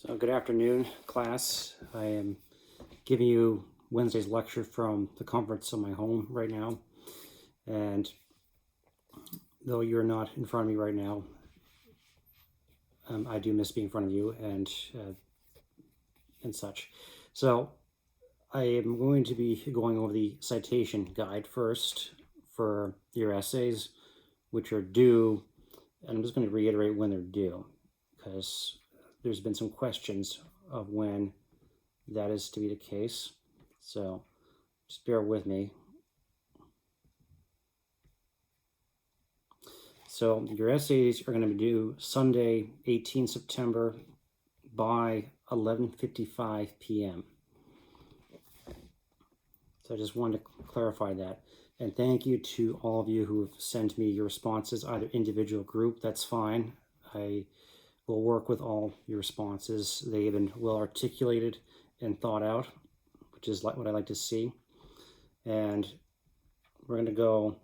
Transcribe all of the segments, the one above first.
So good afternoon, class. I am giving you Wednesday's lecture from the comforts of my home right now. And though you're not in front of me right now, I do miss being in front of you and such. So I am going to be going over the citation guide first for your essays, which are due, and I'm just going to reiterate when they're due, because there's been some questions of when that is to be the case. So just bear with me. So your essays are going to be due Sunday, 18 September by 11:55 p.m. So I just wanted to clarify that. And thank you to all of you who have sent me your responses, either individual or group. That's fine. I will work with all your responses. They have been well articulated and thought out, which is what I like to see. And we're going to go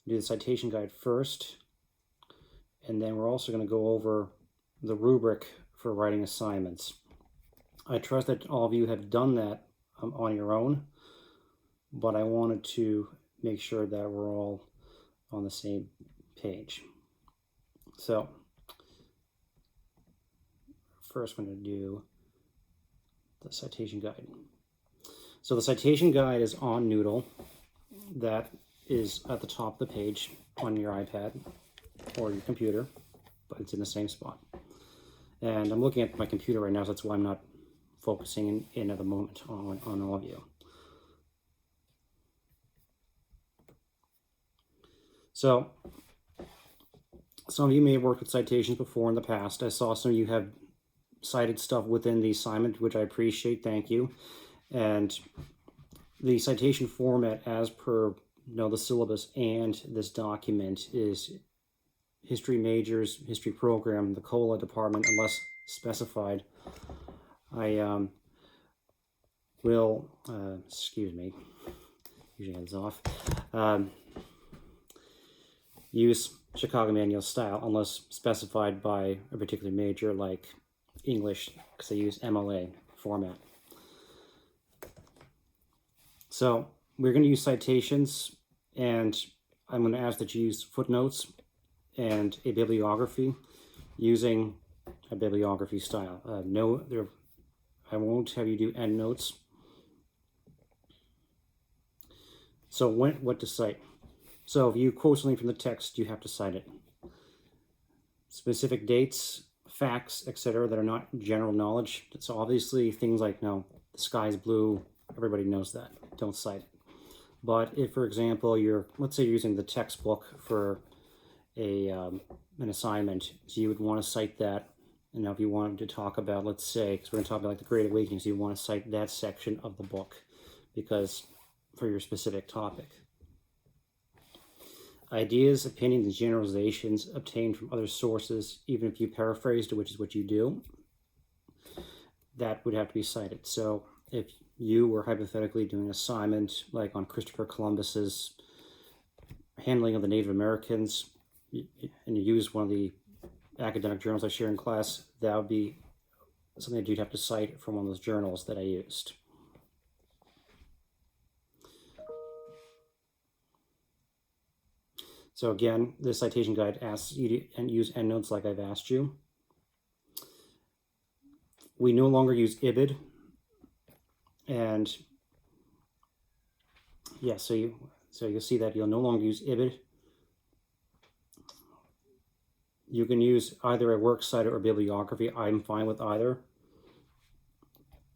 do the citation guide first. And then we're also going to go over the rubric for writing assignments. I trust that all of you have done that on your own, but I wanted to make sure that we're all on the same page. So first I'm going to do the citation guide. So the citation guide is on Noodle. That is at the top of the page on your iPad or your computer, but it's in the same spot. And I'm looking at my computer right now, so that's why I'm not focusing in at the moment on all of you. So some of you may have worked with citations before in the past. I saw some of you have cited stuff within the assignment, which I appreciate. Thank you. And the citation format as per the syllabus and this document is history majors, history program, the COLA department, unless specified. I will, excuse me, usually hands off, use Chicago Manual style unless specified by a particular major like English, because I use MLA format. So we're going to use citations, and I'm going to ask that you use footnotes and a bibliography using a bibliography style. I won't have you do endnotes. So what to cite? So if you quote something from the text, you have to cite it. Specific dates, facts, etc. that are not general knowledge. So obviously things like, no, the sky's blue, everybody knows that. Don't cite it. But if, for example, let's say you're using the textbook for an assignment, so you would want to cite that. And now if you wanted to talk about, let's say, because we're going to talk about like the Great Awakening, so you want to cite that section of the book because for your specific topic. Ideas, opinions, and generalizations obtained from other sources, even if you paraphrased it, which is what you do, that would have to be cited. So if you were hypothetically doing an assignment like on Christopher Columbus's handling of the Native Americans, and you use one of the academic journals I share in class, that would be something that you'd have to cite from one of those journals that I used. So again, the citation guide asks you to use endnotes like I've asked you. We no longer use IBID. And yeah, so you'll see that you'll no longer use IBID. You can use either a works cited or bibliography. I'm fine with either.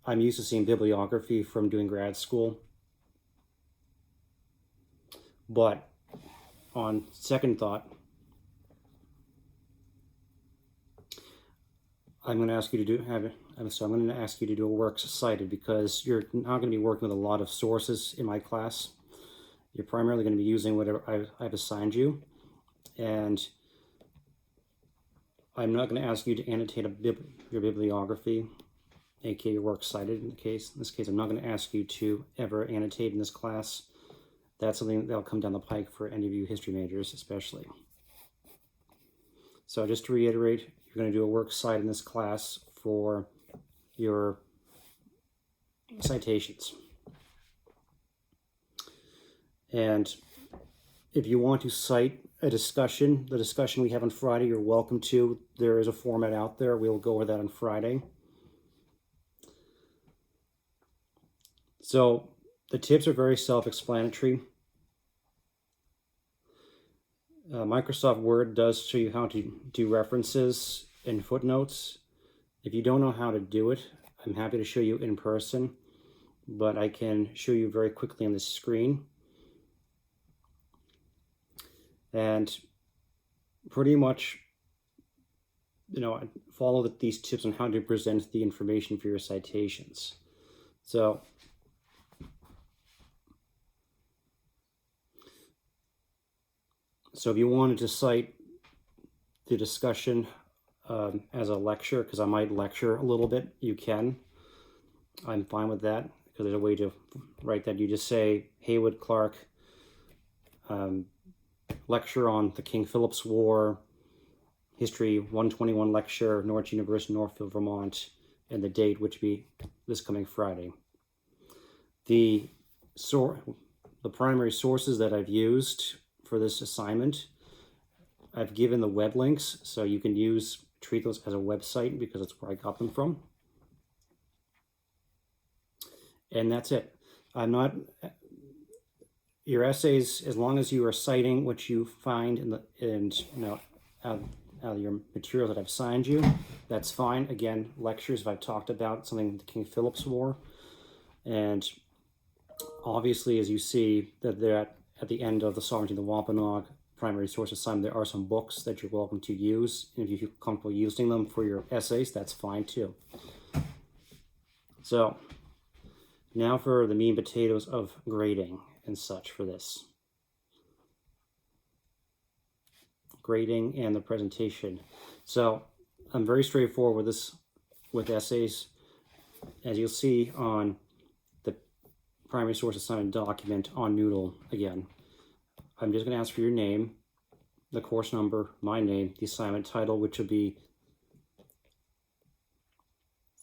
I'm used to seeing bibliography from doing grad school. But on second thought, I'm going to ask you to do a works cited, because you're not going to be working with a lot of sources in my class. You're primarily going to be using whatever I've assigned you, and I'm not going to ask you to annotate your bibliography, aka your works cited. In this case, I'm not going to ask you to ever annotate in this class. That's something that'll come down the pike for any of you history majors, especially. So just to reiterate, you're going to do a works cited in this class for your citations. And if you want to cite a discussion, the discussion we have on Friday, you're welcome to. There is a format out there. We'll go over that on Friday. So the tips are very self-explanatory. Microsoft Word does show you how to do references and footnotes. If you don't know how to do it, I'm happy to show you in person, but I can show you very quickly on the screen. And pretty much, follow these tips on how to present the information for your citations. So if you wanted to cite the discussion as a lecture, because I might lecture a little bit, you can. I'm fine with that, because there's a way to write that. You just say, Haywood Clark, lecture on the King Philip's War, History 121 lecture, Norwich University, Northfield, Vermont, and the date, which will be this coming Friday. The primary sources that I've used for this assignment, I've given the web links, so you can treat those as a website, because that's where I got them from. And that's it. Your essays, as long as you are citing what you find out of your materials that I've assigned you, that's fine. Again, lectures, if I've talked about something, the King Philip's War. And obviously, as you see, that they're at the end of the Sovereignty of the Wampanoag primary source assignment, there are some books that you're welcome to use. And if you feel comfortable using them for your essays, that's fine too. So now for the meat and potatoes of grading and such for this. Grading and the presentation. So I'm very straightforward with this, with essays. As you'll see on the primary source assignment document on Noodle, again, I'm just going to ask for your name, the course number, my name, the assignment title, which will be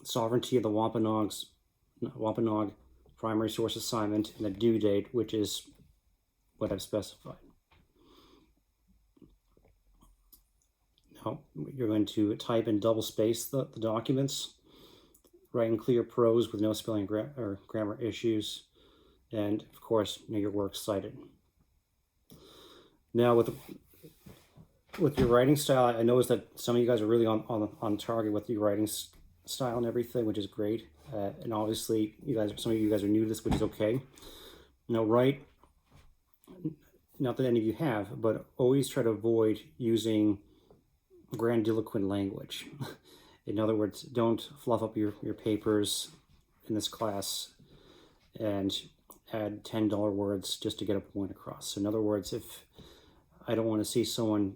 Sovereignty of the Wampanoag primary source assignment, and the due date, which is what I've specified. Now, you're going to type and double space the documents, write in clear prose with no spelling or grammar issues, and of course, your works cited. Now, with your writing style, I noticed that some of you guys are really on target with your writing style and everything, which is great. And obviously, some of you guys are new to this, which is okay. Now, write, not that any of you have, but always try to avoid using grandiloquent language. In other words, don't fluff up your papers in this class and add $10 words just to get a point across. So in other words, if I don't want to see someone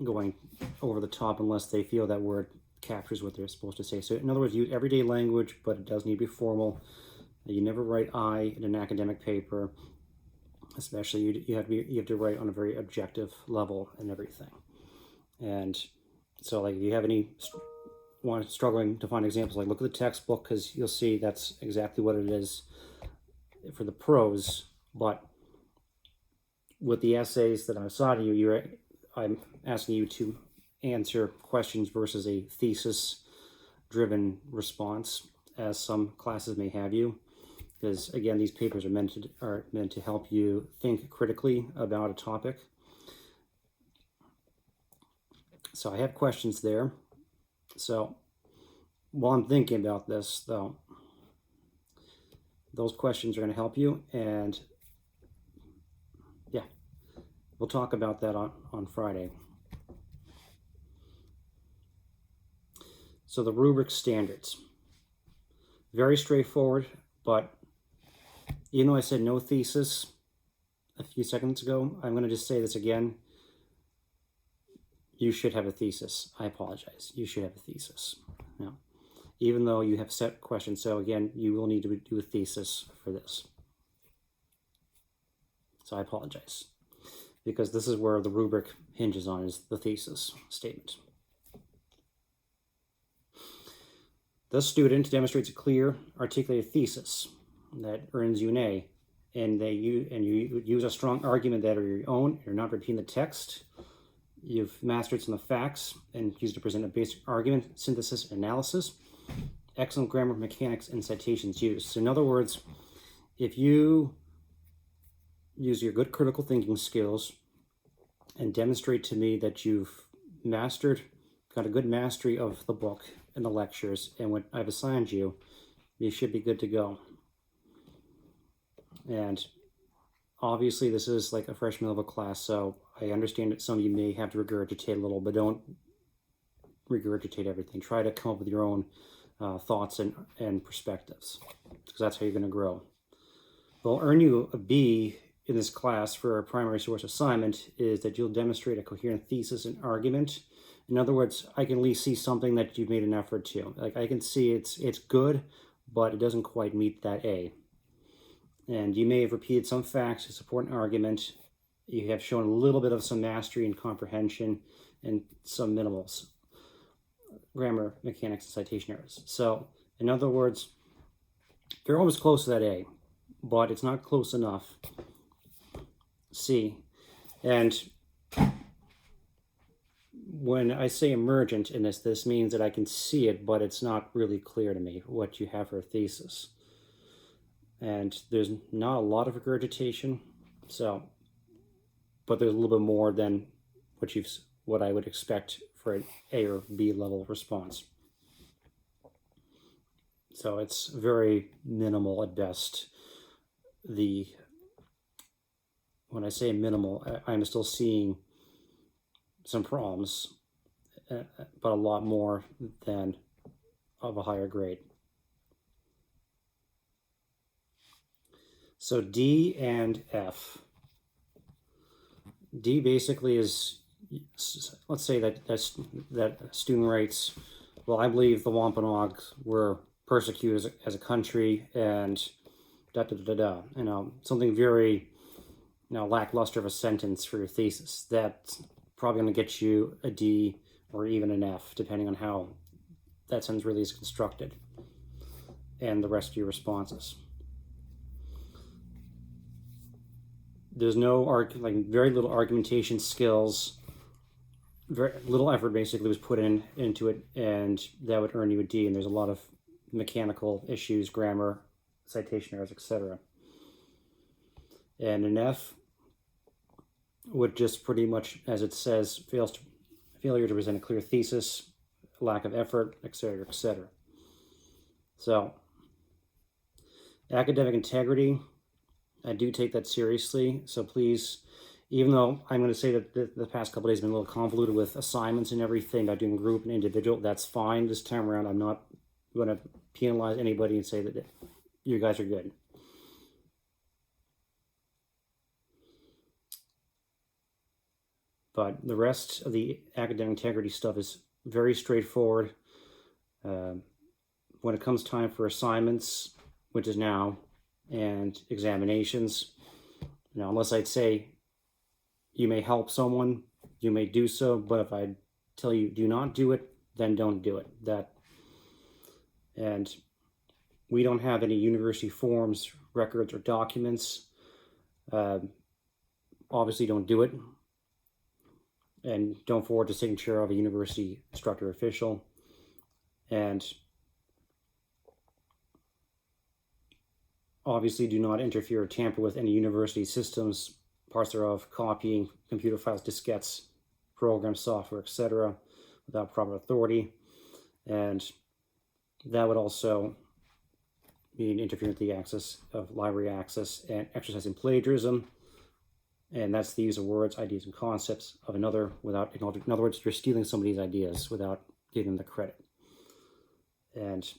going over the top unless they feel that word captures what they're supposed to say. So in other words, use everyday language, but it does need to be formal. You never write I in an academic paper, especially you have to write on a very objective level and everything. And so, like, if you have struggling to find examples, like, look at the textbook, because you'll see that's exactly what it is for the prose. But with the essays that I assigned you, I'm asking you to answer questions versus a thesis-driven response, as some classes may have you. Because again, these papers are meant to help you think critically about a topic. So I have questions there. So while I'm thinking about this, though, those questions are going to help you, and yeah, we'll talk about that on Friday. So the rubric standards, very straightforward, but even though I said no thesis a few seconds ago, I'm going to just say this again. You should have a thesis. I apologize. You should have a thesis. Now, even though you have set questions, so again, you will need to do a thesis for this. So I apologize, because this is where the rubric hinges on, is the thesis statement. The student demonstrates a clear, articulated thesis that earns you an A, and you use a strong argument that are your own. You're not repeating the text. You've mastered some of the facts and used to present a basic argument, synthesis, analysis. Excellent grammar, mechanics, and citations used. So in other words, if you use your good critical thinking skills and demonstrate to me that you've got a good mastery of the book and the lectures and what I've assigned you, you should be good to go. And obviously this is like a freshman level class, so I understand that some of you may have to regurgitate a little, but don't regurgitate everything. Try to come up with your own thoughts and perspectives, because that's how you're going to grow. They'll earn you a B in this class for a primary source assignment is that you'll demonstrate a coherent thesis and argument. In other words, I can at least see something that you've made an effort to. Like I can see it's good, but it doesn't quite meet that A. And you may have repeated some facts to support an argument. You have shown a little bit of some mastery and comprehension and some minimals. Grammar, mechanics, and citation errors. So, in other words, you're almost close to that A, but it's not close enough. C. And when I say emergent in this means that I can see it, but it's not really clear to me what you have for a thesis. And there's not a lot of regurgitation, so, but there's a little bit more than what I would expect for an A or B level response. So it's very minimal at best. When I say minimal, I'm still seeing some problems, but a lot more than of a higher grade. So D and F. D basically is, let's say that student writes, well, I believe the Wampanoags were persecuted as a country and something very lackluster of a sentence for your thesis. That's probably going to get you a D or even an F, depending on how that sentence really is constructed and the rest of your responses. There's very little argumentation skills, very little effort basically was put into it, and that would earn you a D. And there's a lot of mechanical issues, grammar, citation errors, etc. And an F would just pretty much, as it says, failure to present a clear thesis, lack of effort, etc., etc. So, academic integrity, I do take that seriously. So please, even though I'm going to say that the past couple of days have been a little convoluted with assignments and everything, not doing group and individual, that's fine this time around. I'm not going to penalize anybody and say that you guys are good. But the rest of the academic integrity stuff is very straightforward. When it comes time for assignments, which is now, and examinations, unless I'd say you may help someone, you may do so, but if I tell you do not do it, then don't do it. And we don't have any university forms, records, or documents. Obviously don't do it. And don't forward the signature of a university instructor or official. And obviously do not interfere or tamper with any university systems, parts thereof, copying, computer files, diskettes, program software, etc., without proper authority. And that would also mean interfering with the access of library access and exercising plagiarism. And that's the use of words, ideas, and concepts of another without acknowledging. In other words, you're stealing somebody's ideas without giving them the credit. And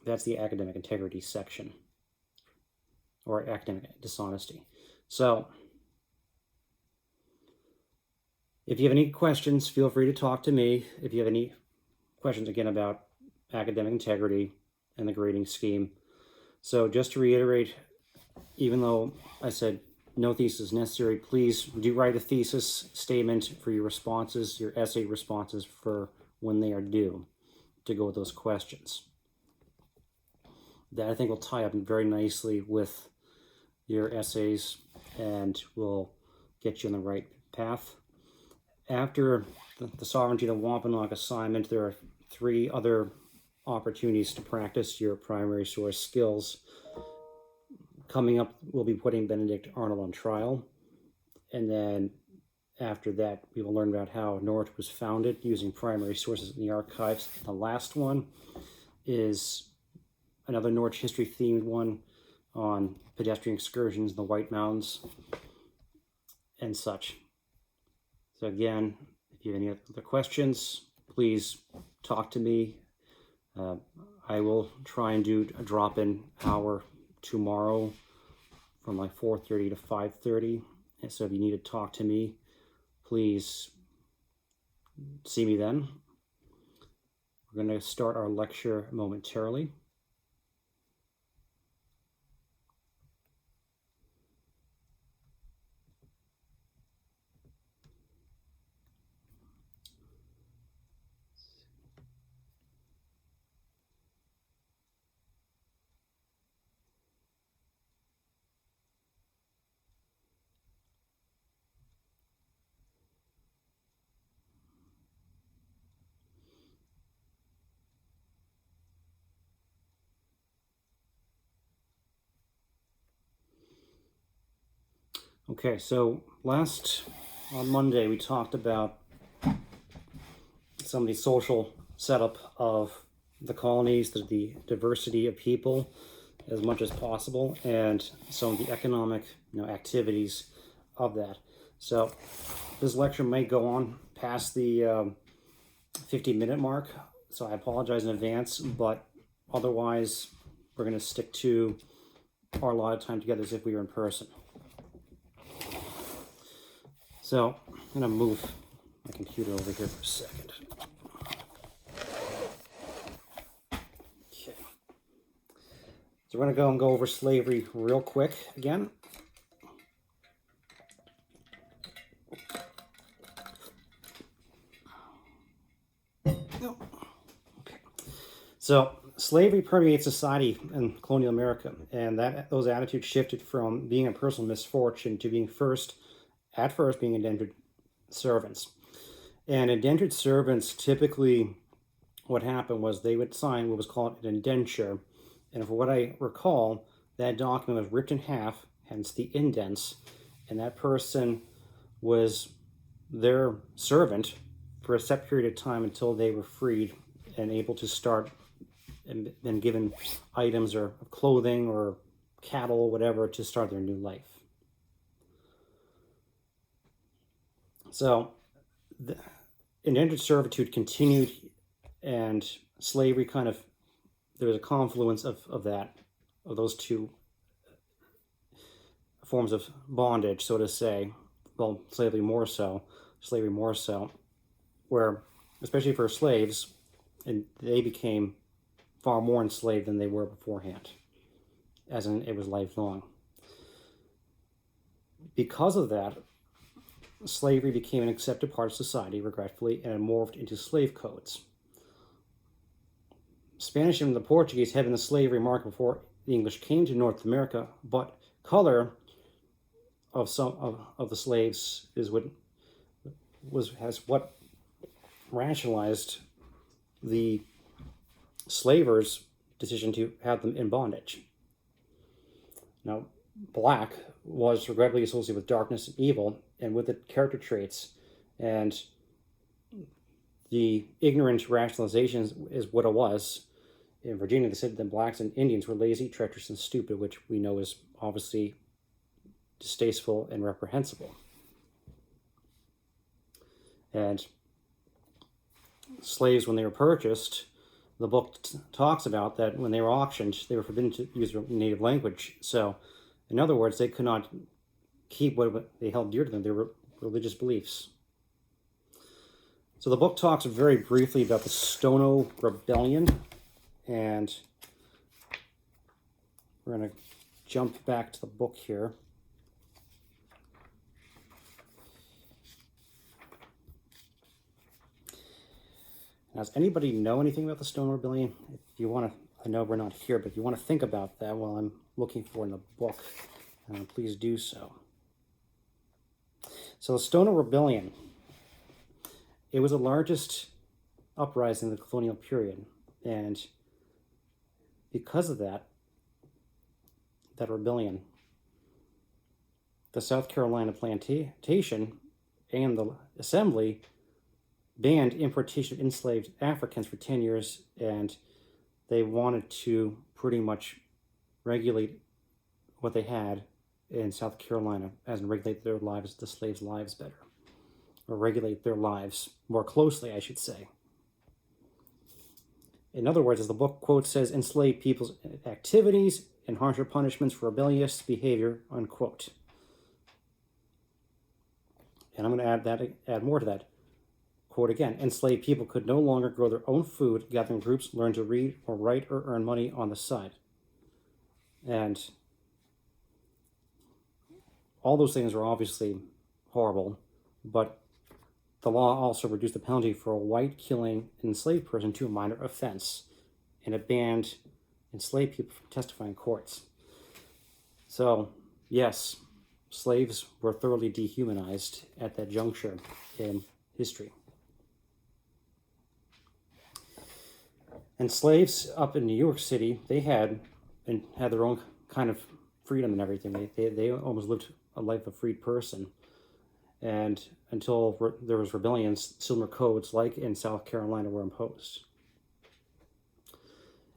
that's the academic integrity section, or academic dishonesty. So, if you have any questions, feel free to talk to me. If you have any questions, again, about academic integrity and the grading scheme. So just to reiterate, even though I said no thesis is necessary, please do write a thesis statement for your responses, your essay responses for when they are due, to go with those questions. that I think will tie up very nicely with your essays and will get you on the right path. After the Sovereignty of the Wampanoag assignment, there are 3 other opportunities to practice your primary source skills. Coming up, we'll be putting Benedict Arnold on trial. And then after that, we will learn about how Norwich was founded using primary sources in the archives. The last one is another Norwich history themed one on pedestrian excursions in the White Mountains and such. So again, if you have any other questions, please talk to me. I will try and do a drop-in hour tomorrow from like 4:30 to 5:30. And so if you need to talk to me, please see me then. We're going to start our lecture momentarily. Okay, so on Monday, we talked about some of the social setup of the colonies, the diversity of people as much as possible, and some of the economic activities of that. So this lecture may go on past the 50-minute mark, so I apologize in advance, but otherwise we're going to stick to our allotted time together as if we were in person. So I'm going to move my computer over here for a second. Okay. So we're going to go over slavery real quick again. Okay. So slavery permeates society in colonial America, and those attitudes shifted from being a personal misfortune to being at first being indentured servants. And indentured servants, typically what happened was they would sign what was called an indenture. And for what I recall, that document was ripped in half, hence the indents, and that person was their servant for a set period of time until they were freed and able to start and then given items or clothing or cattle or whatever to start their new life. So the indentured servitude continued, and slavery there was a confluence of those 2 forms of bondage, so to say. Well, slavery more so, where, especially for slaves, and they became far more enslaved than they were beforehand, as in it was lifelong. Because of that, slavery became an accepted part of society, regretfully, and it morphed into slave codes. Spanish and the Portuguese had been the slavery market before the English came to North America, but color of some of the slaves is what rationalized the slavers' decision to have them in bondage. Now, black was regrettably associated with darkness and evil, and with the character traits and the ignorant rationalizations is what it was. In Virginia, they said that blacks and Indians were lazy, treacherous, and stupid, which we know is obviously distasteful and reprehensible. And slaves, when they were purchased, the book talks about that when they were auctioned, they were forbidden to use their native language. So, in other words, they could not keep what they held dear to them, their religious beliefs. So the book talks very briefly about the Stono Rebellion, and we're going to jump back to the book here. Now, does anybody know anything about the Stono Rebellion? If you want a I know we're not here, but if you want to think about that while I'm looking for in the book, please do so. So the Stoner Rebellion, it was the largest uprising of the colonial period, and because of that rebellion, the South Carolina plantation and the assembly banned importation of enslaved Africans for 10 years, and they wanted to pretty much regulate what they had in South Carolina, as in regulate their lives, the slaves' lives better, or regulate their lives more closely, I should say. In other words, as the book quote says, enslaved people's activities and harsher punishments for rebellious behavior, unquote. And I'm going to add more to that. Quote again, enslaved people could no longer grow their own food, gather in groups, learn to read or write or earn money on the side. And all those things are obviously horrible, but the law also reduced the penalty for a white killing an enslaved person to a minor offense, and it banned enslaved people from testifying in courts. So, yes, slaves were thoroughly dehumanized at that juncture in history. And slaves up in New York City, they had their own kind of freedom and everything. They almost lived a life of a freed person. And until there was rebellions, similar codes like in South Carolina were imposed.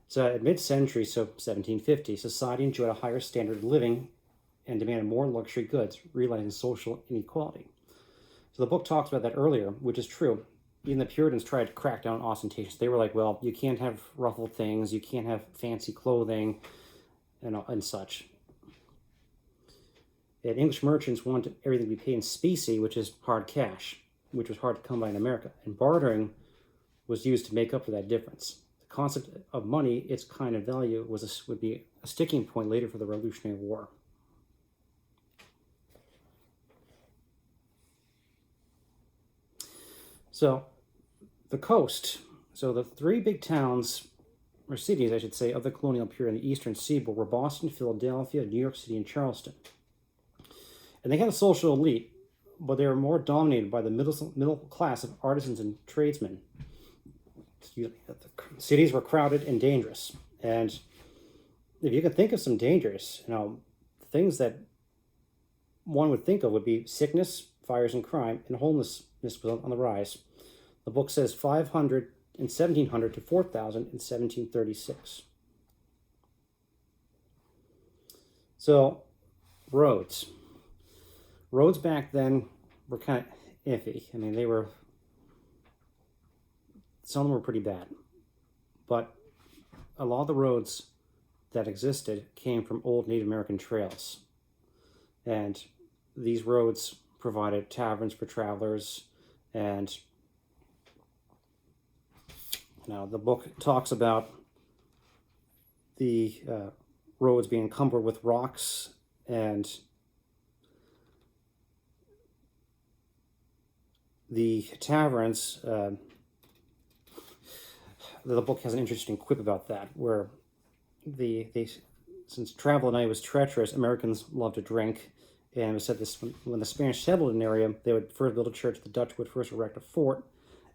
So at mid-century, so 1750, society enjoyed a higher standard of living and demanded more luxury goods, realizing social inequality. So the book talks about that earlier, which is true. Even the Puritans tried to crack down on ostentatious. They were like, well, you can't have ruffled things, you can't have fancy clothing, and such. And English merchants wanted everything to be paid in specie, which is hard cash, which was hard to come by in America. And bartering was used to make up for that difference. The concept of money, its kind of value, would be a sticking point later for the Revolutionary War. So, the coast. So the three big towns, or cities, I should say, of the colonial period in the eastern seaboard were Boston, Philadelphia, New York City, and Charleston. And they had a social elite, but they were more dominated by the middle class of artisans and tradesmen. The cities were crowded and dangerous. And if you can think of some dangers, things that one would think of would be sickness, fires and crime, and homelessness was on the rise. The book says 500 in 1700 to 4,000 in 1736. So, roads. Roads back then were kind of iffy. I mean, some of them were pretty bad. But a lot of the roads that existed came from old Native American trails. And these roads provided taverns for travelers, and the book talks about the roads being encumbered with rocks, and the taverns. The book has an interesting quip about that, where since travel at night was treacherous, Americans loved to drink. And it said this, when the Spanish settled an area, they would first build a church, the Dutch would first erect a fort,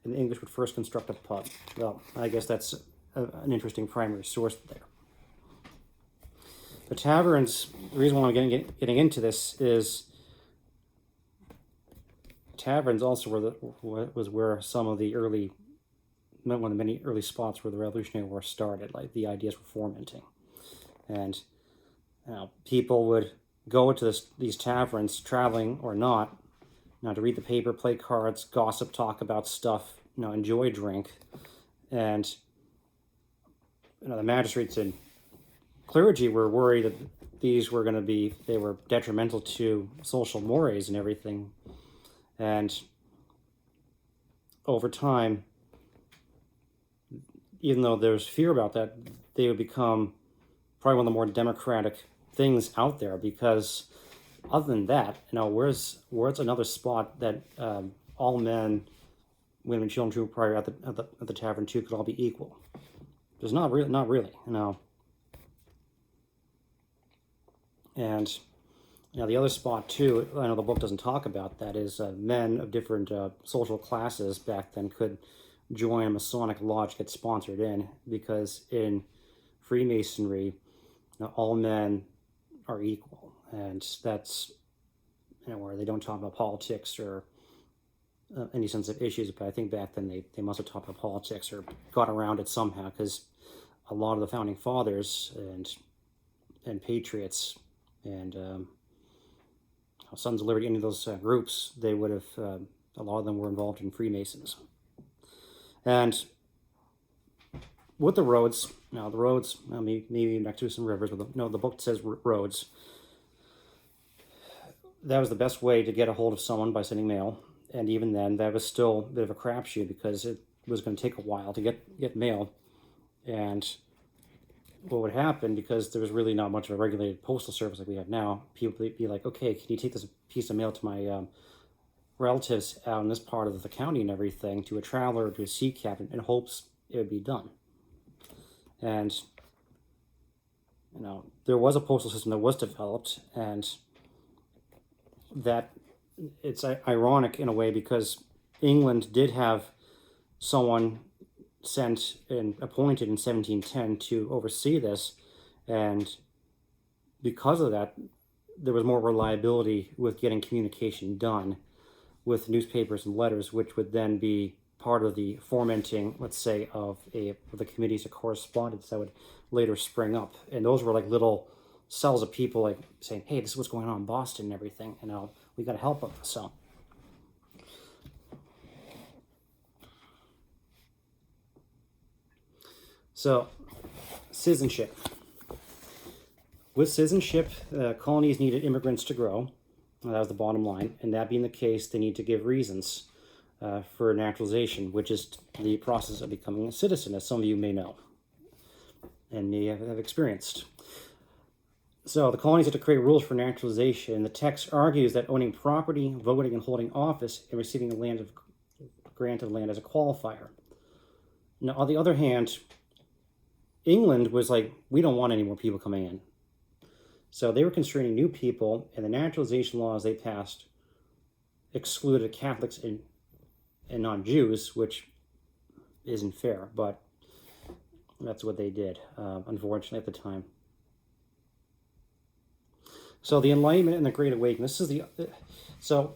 and the English would first construct a pub. Well, I guess that's an interesting primary source there. The taverns, the reason why I'm getting into this is taverns also was where some of the one of the many early spots where the Revolutionary War started, like the ideas were fermenting. And people would go to these taverns, traveling or not, to read the paper, play cards, gossip, talk about stuff, enjoy drink. And the magistrates and clergy were worried that these were they were detrimental to social mores and everything. And over time, even though there's fear about that, they would become probably one of the more democratic things out there, because other than that, where's another spot that all men, women, children who were prior at the tavern too could all be equal? There's not really, you know. And you know, the other spot too, I know the book doesn't talk about that, is men of different social classes back then could join a Masonic lodge, get sponsored in, because in Freemasonry, you know, all men are equal, and that's, you know, where they don't talk about politics or any sensitive issues. But I think back then they must have talked about politics or got around it somehow, because a lot of the founding fathers and patriots and Sons of Liberty, any of those groups, they would have, a lot of them were involved in Freemasons. And with the roads, now the roads, maybe next to some rivers, but no, the book says roads. That was the best way to get a hold of someone, by sending mail. And even then, that was still a bit of a crapshoot, because it was going to take a while to get mail. And what would happen, because there was really not much of a regulated postal service like we have now, people would be like, okay, can you take this piece of mail to my relatives out in this part of the county and everything, to a traveler or to a sea captain, in hopes it would be done. And, you know, there was a postal system that was developed, and that it's ironic in a way, because England did have someone sent and appointed in 1710 to oversee this, and because of that, there was more reliability with getting communication done with newspapers and letters, which would then be part of the fomenting, let's say, of the committees of correspondence that would later spring up. And those were like little cells of people like saying, hey, this is what's going on in Boston and everything, you know, we got to help them. So, citizenship. With citizenship, colonies needed immigrants to grow. That was the bottom line. And that being the case, they need to give reasons for naturalization, which is the process of becoming a citizen, as some of you may know and may have experienced. So the colonies had to create rules for naturalization. The text argues that owning property, voting, and holding office, and receiving a grant of land as a qualifier. Now, on the other hand, England was like, we don't want any more people coming in. So they were constraining new people, and the naturalization laws they passed excluded Catholics and non-Jews, which isn't fair, but that's what they did, unfortunately, at the time. So the Enlightenment and the Great Awakening. So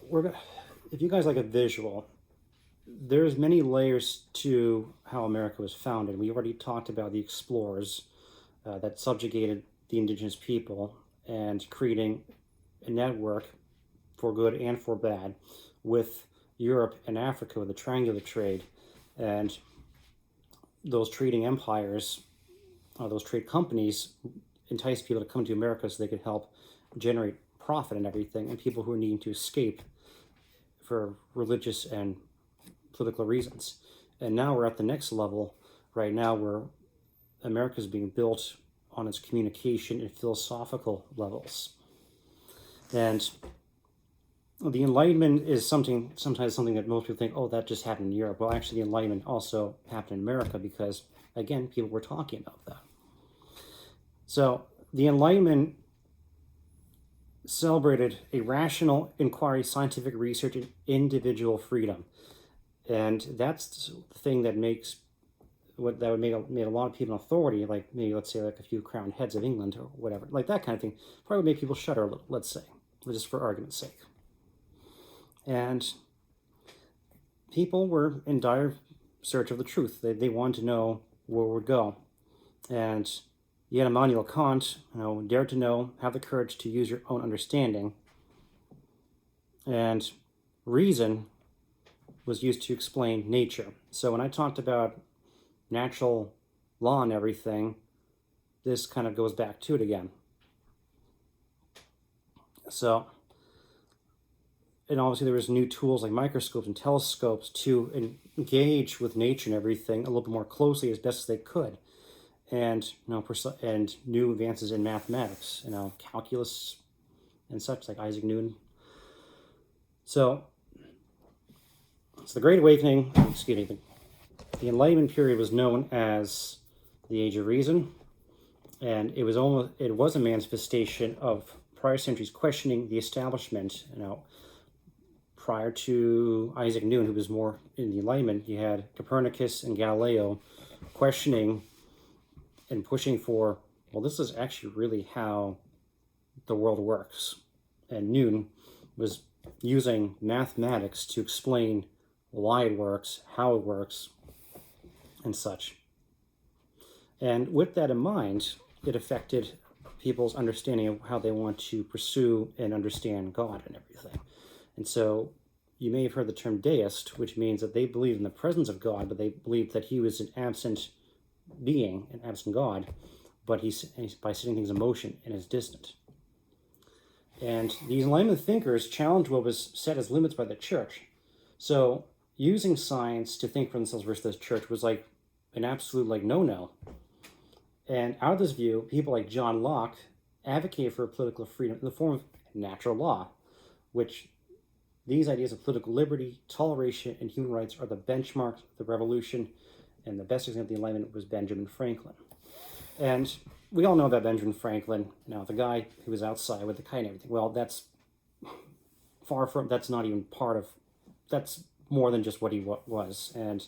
if you guys like a visual, there's many layers to how America was founded. We already talked about the explorers that subjugated the indigenous people and creating a network for good and for bad with Europe and Africa with the triangular trade. And those trading empires, those trade companies, enticed people to come to America so they could help generate profit and everything, and people who are needing to escape for religious and political reasons. And now we're at the next level right now, where America is being built on its communication and philosophical levels. And the Enlightenment is sometimes something that most people think, oh, that just happened in Europe. Well, actually, the Enlightenment also happened in America, because, again, people were talking about that. So the Enlightenment celebrated a rational inquiry, scientific research, and individual freedom. And that's the thing that makes made a lot of people an authority, like maybe, let's say, like a few crowned heads of England or whatever, like that kind of thing, probably make people shudder a little, let's say, just for argument's sake. And people were in dire search of the truth. They wanted to know where it would go. And yet Immanuel Kant, dared to know, have the courage to use your own understanding. And reason was used to explain nature. So when I talked about natural law and everything, this kind of goes back to it again. So, and obviously there was new tools like microscopes and telescopes to engage with nature and everything a little bit more closely as best as they could. And and new advances in mathematics, calculus and such, like Isaac Newton. So the Great Awakening, the Enlightenment period was known as the Age of Reason, and it was a manifestation of prior centuries questioning the establishment. Prior to Isaac Newton, who was more in the Enlightenment, you had Copernicus and Galileo questioning and pushing for, well, this is actually really how the world works. And Newton was using mathematics to explain why it works, how it works, and such. And with that in mind, it affected people's understanding of how they want to pursue and understand God and everything. And so you may have heard the term deist, which means that they believe in the presence of God, but they believe that he was an absent being, an absent God, but he's by setting things in motion and is distant. And these Enlightenment thinkers challenged what was set as limits by the church. So using science to think for themselves versus the church was like an absolute no-no. And out of this view, people like John Locke advocated for political freedom in the form of natural law, which these ideas of political liberty, toleration, and human rights are the benchmarks of the revolution, and the best example of the Enlightenment was Benjamin Franklin. And we all know about Benjamin Franklin, the guy who was outside with the kite and everything. Well, that's that's not even that's more than just what he was. And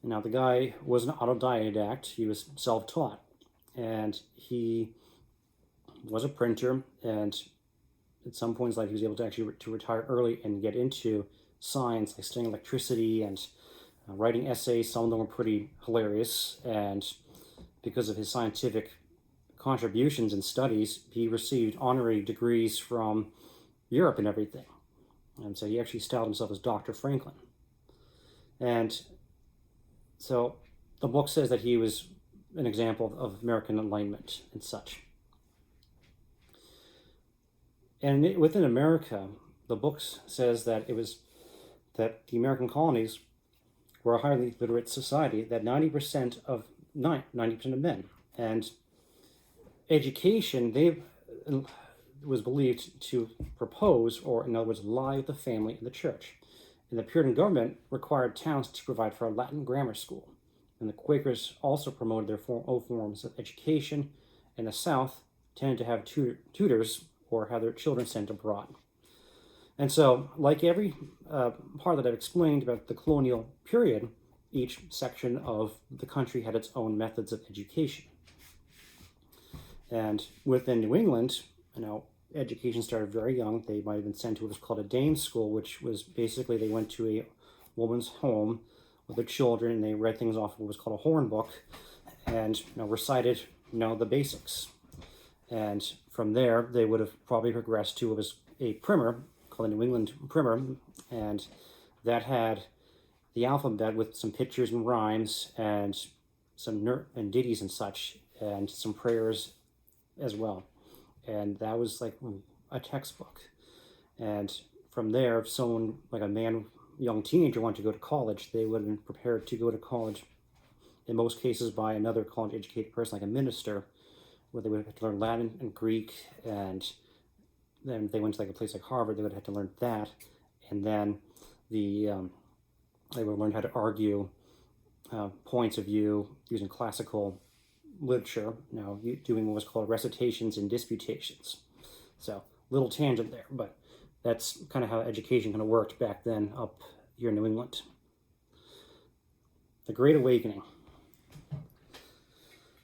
the guy was an autodidact. He was self-taught, and he was a printer, and at some points, he was able to actually retire early and get into science, like studying electricity and writing essays. Some of them were pretty hilarious, and because of his scientific contributions and studies, he received honorary degrees from Europe and everything. And so he actually styled himself as Dr. Franklin. And so the book says that he was an example of American Enlightenment and such. And within America, the book says that that the American colonies were a highly literate society, that 90% of men. And education, was believed to propose, or in other words, lie with the family and the church. And the Puritan government required towns to provide for a Latin grammar school. And the Quakers also promoted their own forms of education, and the South tended to have tutors or have their children sent abroad. And so, like every part that I've explained about the colonial period, each section of the country had its own methods of education. And within New England, education started very young. They might have been sent to what was called a dame school, which was basically they went to a woman's home with their children, and they read things off of what was called a horn book, and recited the basics. And from there, they would have probably progressed to what was a primer called the New England Primer, and that had the alphabet with some pictures and rhymes and some and ditties and such, and some prayers as well. And that was like a textbook. And from there, if someone, like a young teenager, wanted to go to college, they would have been prepared to go to college, in most cases by another college-educated person, like a minister, where they would have to learn Latin and Greek, and then they went to a place like Harvard, they would have to learn that, and then they would learn how to argue points of view using classical literature, doing what was called recitations and disputations. So, little tangent there, but that's kind of how education kind of worked back then up here in New England. The Great Awakening.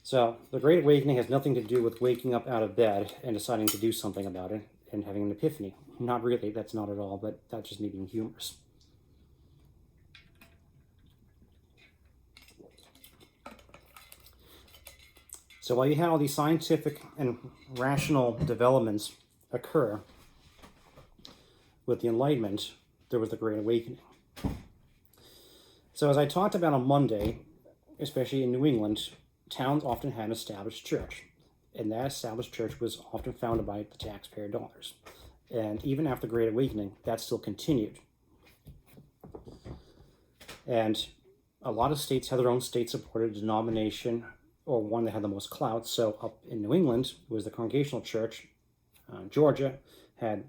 So, the Great Awakening has nothing to do with waking up out of bed and deciding to do something about it and having an epiphany. Not really, that's not at all, but that's just me being humorous. So while you had all these scientific and rational developments occur with the Enlightenment, there was the Great Awakening. So as I talked about on Monday, especially in New England, towns often had an established church, and that established church was often founded by the taxpayer dollars. And even after the Great Awakening, that still continued. And a lot of states had their own state-supported denomination, or one that had the most clout. So up in New England, it was the Congregational Church. Georgia had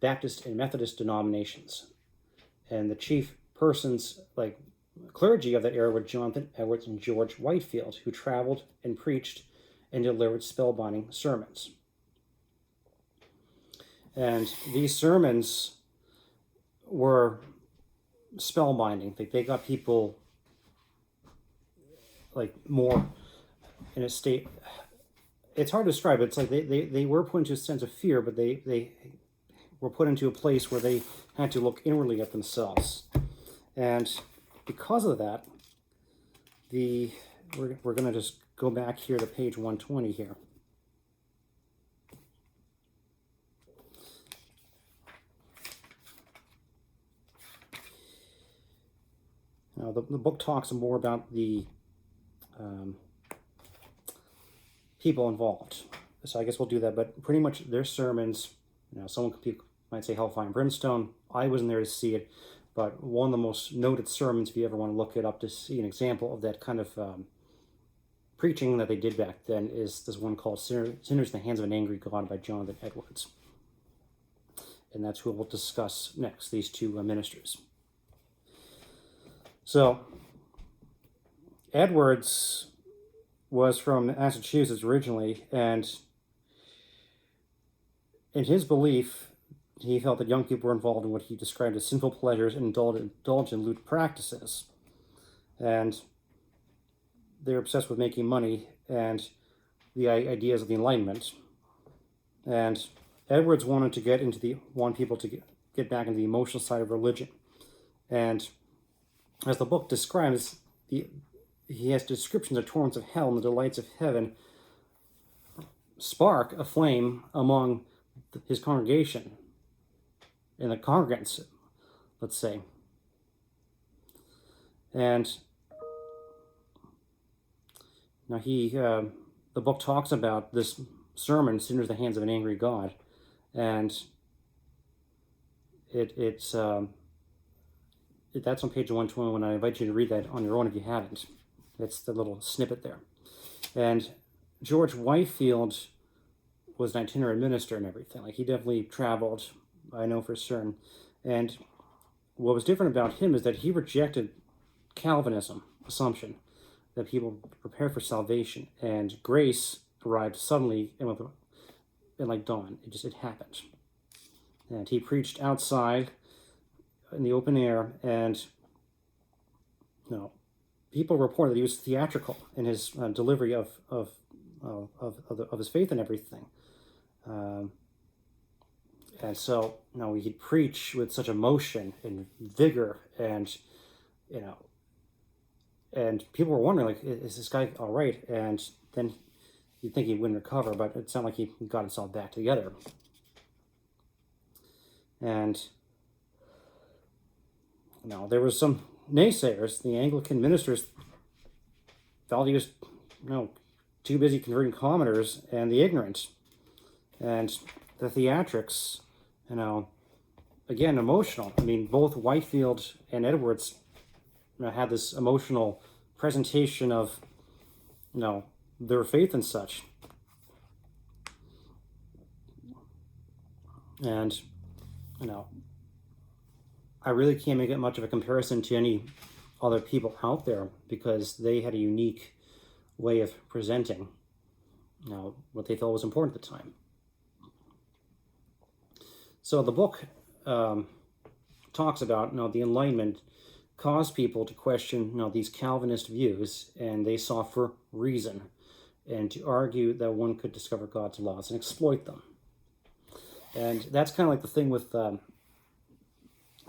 Baptist and Methodist denominations. And the chief persons, clergy of that era were Jonathan Edwards and George Whitefield, who traveled and preached and delivered spellbinding sermons. And these sermons were spellbinding. They got people like more in a state. It's hard to describe. It's like they were put into a sense of fear, but they were put into a place where they had to look inwardly at themselves. And because of that, we're going to just go back here to page 120 here. Now, the book talks more about the people involved. So I guess we'll do that. But pretty much their sermons, someone might say hellfire and brimstone. I wasn't there to see it. But one of the most noted sermons, if you ever want to look it up to see an example of that kind of preaching that they did back then, is this one called Sinners in the Hands of an Angry God by Jonathan Edwards. And that's who we'll discuss next, these two ministers. So, Edwards was from Massachusetts originally, and in his belief, he felt that young people were involved in what he described as sinful pleasures and indulged in lewd practices. And they're obsessed with making money and the ideas of the Enlightenment. And Edwards wanted people to get back into the emotional side of religion. And as the book describes, he has descriptions of torments of hell and the delights of heaven spark a flame among his congregation and the congregants, let's say. And now the book talks about this sermon, Sinners in the Hands of an Angry God, and it's that's on page 121. I invite you to read that on your own if you haven't. It's the little snippet there. And George Whitefield was an itinerant minister and everything. Like, he definitely traveled, I know for certain. And what was different about him is that he rejected Calvinism assumption that people prepare for salvation, and grace arrived suddenly and like dawn. It happened. And he preached outside in the open air, and people reported that he was theatrical in his delivery of his faith and everything. And so, he'd preach with such emotion and vigor, and and people were wondering, like, is this guy all right? And then you'd think he wouldn't recover, but it sounded like he got himself back together. And there was some naysayers. The Anglican ministers felt he was, too busy converting commoners and the ignorant. And the theatrics, again, emotional. I mean, both Whitefield and Edwards had this emotional presentation of, their faith and such. And, I really can't make it much of a comparison to any other people out there, because they had a unique way of presenting, what they thought was important at the time. So the book talks about, the Enlightenment caused people to question, these Calvinist views, and they sought for reason, and to argue that one could discover God's laws and exploit them. And that's kind of like the thing with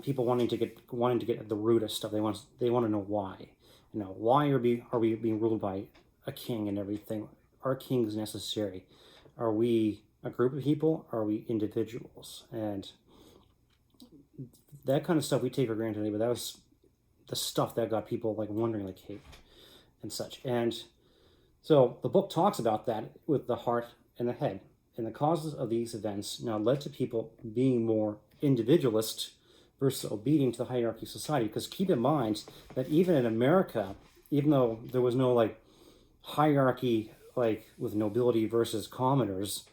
people wanting to get at the root of stuff. They want to know why. Why are we being ruled by a king and everything? Are kings necessary? Are we a group of people? Are we individuals? And that kind of stuff we take for granted, but that was the stuff that got people like wondering, like, hey, and such. And so the book talks about that with the heart and the head. And the causes of these events led to people being more individualist versus obedient to the hierarchy of society. Because keep in mind that even in America, even though there was no like hierarchy like with nobility versus commoners,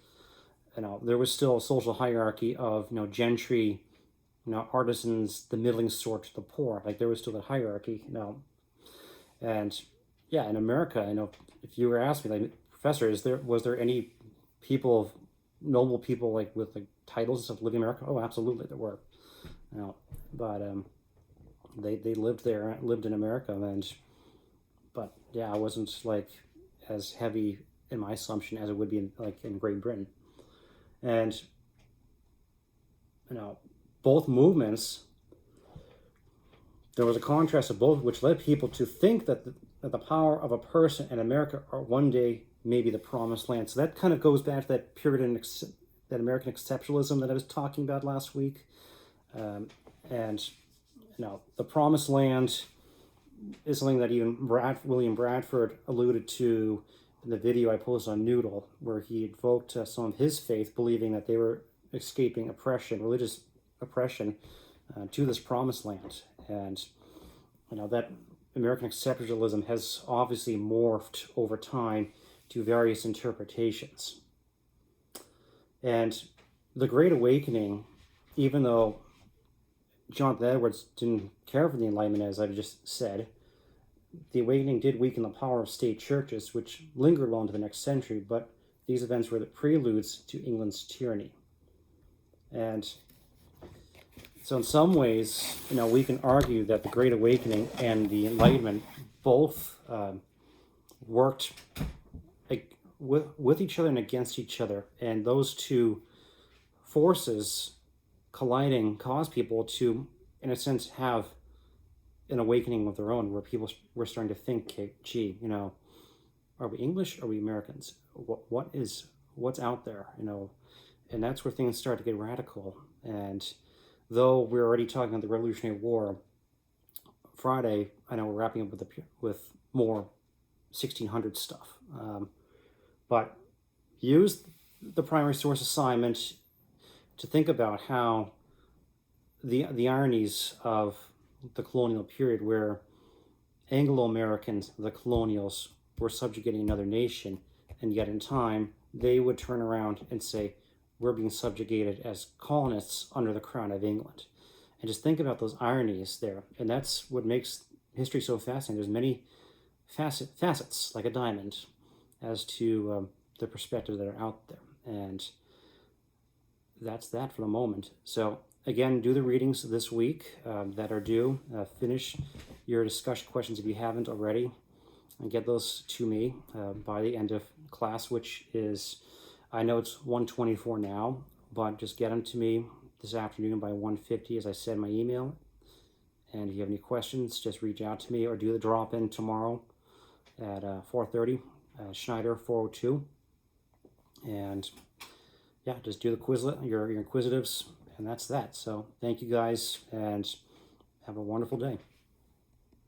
there was still a social hierarchy of gentry, artisans, the middling sort, the poor. Like, there was still that hierarchy. And yeah, in America, I know if you were asking me, like, professor, was there any people, noble people like with like titles and stuff living in America? Oh, absolutely, there were. You know, but they lived there, lived in America, and but yeah, I wasn't like as heavy in my assumption as it would be in Great Britain. And both movements, there was a contrast of both, which led people to think that the power of a person in America are one day maybe the promised land. So that kind of goes back to that Puritan, that American exceptionalism that I was talking about last week. And the promised land is something that even William Bradford alluded to in the video I posted on Noodle, where he invoked some of his faith, believing that they were escaping oppression, religious oppression, to this promised land. And that American exceptionalism has obviously morphed over time to various interpretations. And the Great Awakening, even though Jonathan Edwards didn't care for the Enlightenment, as I've just said, the Awakening did weaken the power of state churches, which lingered well into the next century, but these events were the preludes to England's tyranny. And so in some ways, we can argue that the Great Awakening and the Enlightenment both worked with each other and against each other. And those two forces colliding caused people to, in a sense, have an awakening of their own, where people were starting to think, gee, are we English? Are we Americans? What's out there? And that's where things start to get radical. And though we're already talking about the Revolutionary War, Friday, I know we're wrapping up with more 1600 stuff. But use the primary source assignment to think about how the ironies of the colonial period, where Anglo-Americans, the colonials, were subjugating another nation, and yet in time they would turn around and say, we're being subjugated as colonists under the crown of England. And just think about those ironies there. And that's what makes history so fascinating. There's many facets, like a diamond, as to the perspectives that are out there. And that's that for the moment. So again, do the readings this week that are due. Finish your discussion questions if you haven't already, and get those to me by the end of class, which is, I know it's 1:24 now, but just get them to me this afternoon by 1:50, as I said in my email. And if you have any questions, just reach out to me, or do the drop-in tomorrow at 4:30, Schneider 402. And yeah, just do the Quizlet, your inquisitives, and that's that. So thank you guys, and have a wonderful day.